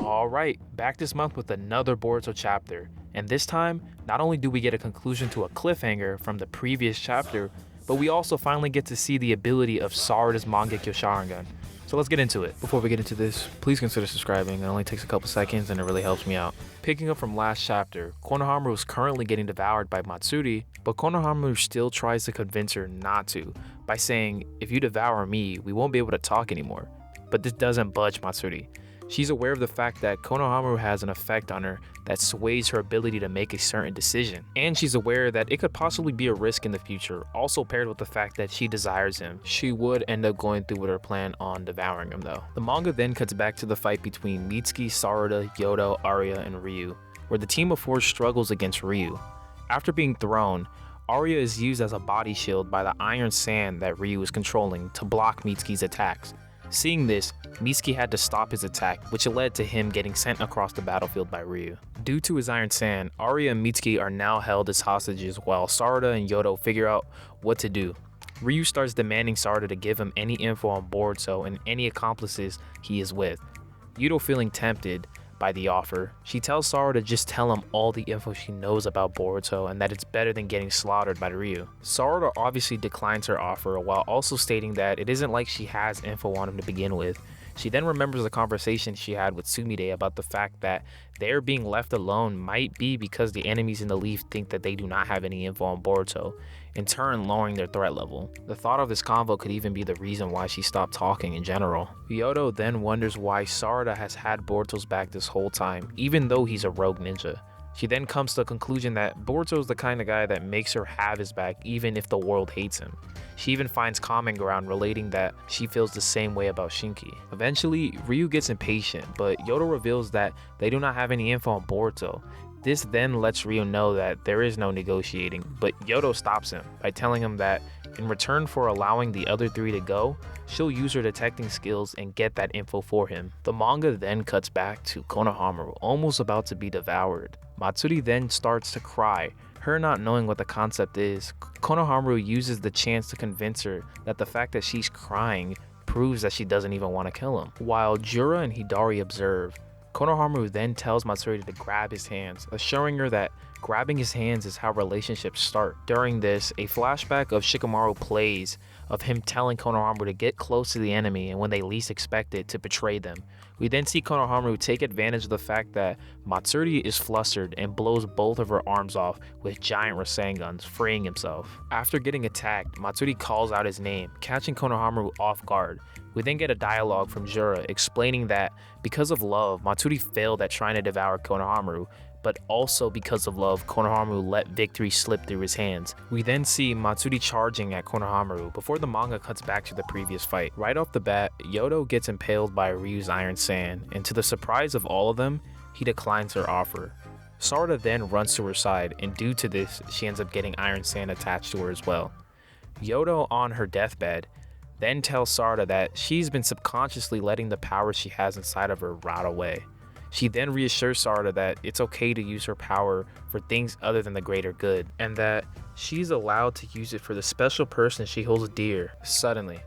Alright, back this month with another Boruto chapter, and this time, not only do we get a conclusion to a cliffhanger from the previous chapter, but we also finally get to see the ability of Sarada's mangekyou sharingan. So let's get into it. Before we get into this, please consider subscribing. It only takes a couple seconds and it really helps me out. Picking up from last chapter, Konohamaru is currently getting devoured by Matsuri, but Konohamaru still tries to convince her not to by saying, if you devour me, we won't be able to talk anymore. But this doesn't budge Matsuri. She's aware of the fact that Konohamaru has an effect on her that sways her ability to make a certain decision. And she's aware that it could possibly be a risk in the future, also paired with the fact that she desires him. She would end up going through with her plan on devouring him though. The manga then cuts back to the fight between Mitsuki, Sarada, Yodo, Araya, and Ryu, where the team of four struggles against Ryu. After being thrown, Araya is used as a body shield by the iron sand that Ryu is controlling to block Mitsuki's attacks. Seeing this, Mitsuki had to stop his attack, which led to him getting sent across the battlefield by Ryu. Due to his iron sand, Araya and Mitsuki are now held as hostages while Sarada and Yodo figure out what to do. Ryu starts demanding Sarada to give him any info on Boruto and any accomplices he is with. Yodo, feeling tempted by the offer, she tells Sarada to just tell him all the info she knows about Boruto and that it's better than getting slaughtered by Ryu. Sarada obviously declines her offer while also stating that it isn't like she has info on him to begin with. She then remembers the conversation she had with Sumide about the fact that their being left alone might be because the enemies in the Leaf think that they do not have any info on Boruto, in turn lowering their threat level. The thought of this convo could even be the reason why she stopped talking in general. Yodo then wonders why Sarada has had Boruto's back this whole time, even though he's a rogue ninja. She then comes to the conclusion that Boruto is the kind of guy that makes her have his back even if the world hates him. She even finds common ground relating that she feels the same way about Shinki. Eventually, Ryu gets impatient, but Yodo reveals that they do not have any info on Boruto. This then lets Ryu know that there is no negotiating, but Yodo stops him by telling him that in return for allowing the other three to go, she'll use her detecting skills and get that info for him. The manga then cuts back to Konohamaru almost about to be devoured. Matsuri then starts to cry, her not knowing what the concept is. Konohamaru uses the chance to convince her that the fact that she's crying proves that she doesn't even want to kill him. While Jura and Hidari observe, Konohamaru then tells Matsuri to grab his hands, assuring her that grabbing his hands is how relationships start. During this, a flashback of Shikamaru plays of him telling Konohamaru to get close to the enemy and when they least expect it, to betray them. We then see Konohamaru take advantage of the fact that Matsuri is flustered and blows both of her arms off with giant Rasengans, freeing himself. After getting attacked, Matsuri calls out his name, catching Konohamaru off guard. We then get a dialogue from Jura explaining that because of love, Matsuri failed at trying to devour Konohamaru, but also because of love, Konohamaru let victory slip through his hands. We then see Matsuri charging at Konohamaru before the manga cuts back to the previous fight. Right off the bat, Yodo gets impaled by Ryu's iron sand, and to the surprise of all of them, he declines her offer. Sarada then runs to her side, and due to this, she ends up getting iron sand attached to her as well. Yodo, on her deathbed, then tells Sarada that she's been subconsciously letting the power she has inside of her rot away. She then reassures Sarada that it's okay to use her power for things other than the greater good, and that she's allowed to use it for the special person she holds dear. Suddenly,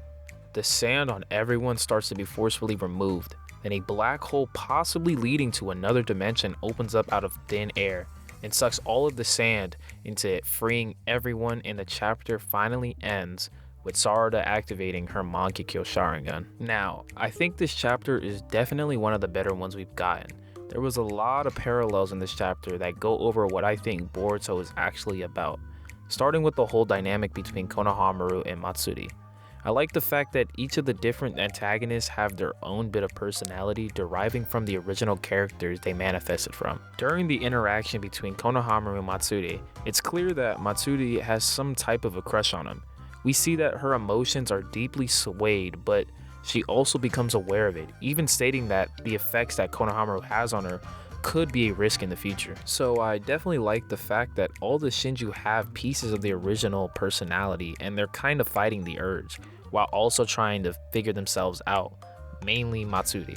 the sand on everyone starts to be forcefully removed, and a black hole possibly leading to another dimension opens up out of thin air and sucks all of the sand into it, freeing everyone, and the chapter finally ends with Sarada activating her mangekyou sharingan. Now, I think this chapter is definitely one of the better ones we've gotten. There was a lot of parallels in this chapter that go over what I think Boruto is actually about, starting with the whole dynamic between Konohamaru and Matsuri. I like the fact that each of the different antagonists have their own bit of personality deriving from the original characters they manifested from. During the interaction between Konohamaru and Matsuri, it's clear that Matsuri has some type of a crush on him. We see that her emotions are deeply swayed, but she also becomes aware of it, even stating that the effects that Konohamaru has on her could be a risk in the future. So I definitely like the fact that all the Shinju have pieces of the original personality and they're kind of fighting the urge, while also trying to figure themselves out, mainly Matsuri.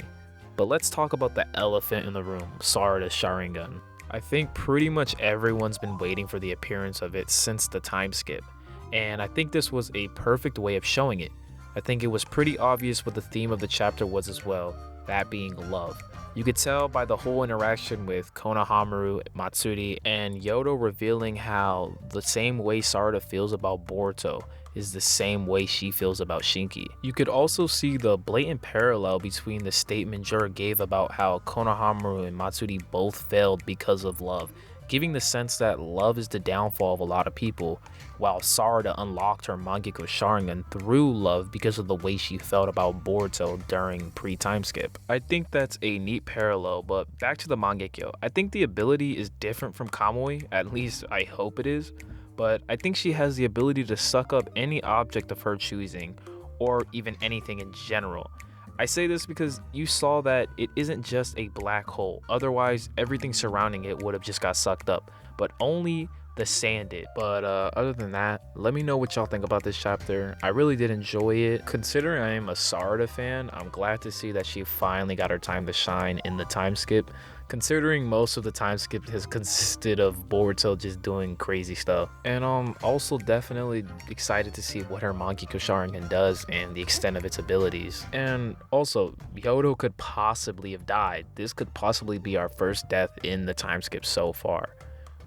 But let's talk about the elephant in the room, Sarada's sharingan. I think pretty much everyone's been waiting for the appearance of it since the time skip, and I think this was a perfect way of showing it. I think it was pretty obvious what the theme of the chapter was as well. that being love. You could tell by the whole interaction with Konohamaru, Matsuri, and Yodo revealing how the same way Sarada feels about Boruto is the same way she feels about Shinki. You could also see the blatant parallel between the statement Jura gave about how Konohamaru and Matsuri both failed because of love, giving the sense that love is the downfall of a lot of people, while Sarada unlocked her mangekyou sharingan through love because of the way she felt about Boruto during pre-time skip. I think that's a neat parallel, but back to the mangekyou. I think the ability is different from Kamui, at least I hope it is, but I think she has the ability to suck up any object of her choosing, or even anything in general. I say this because you saw that it isn't just a black hole, otherwise everything surrounding it would have just got sucked up, but only the sand did. But other than that, let me know what y'all think about this chapter. I really did enjoy it. Considering I am a Sarada fan, I'm glad to see that she finally got her time to shine in the time skip, considering most of the time skip has consisted of Boruto just doing crazy stuff. And also definitely excited to see what her mangekyou sharingan does and the extent of its abilities. And also, Yodo could possibly have died. This could possibly be our first death in the time skip so far.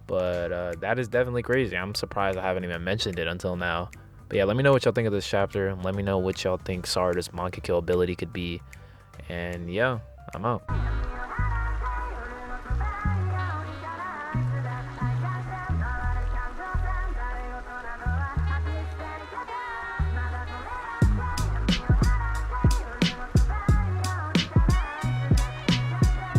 But that is definitely crazy. I'm surprised I haven't even mentioned it until now. But yeah, let me know what y'all think of this chapter, and let me know what y'all think Sarada's mangekyou ability could be. And yeah, I'm out.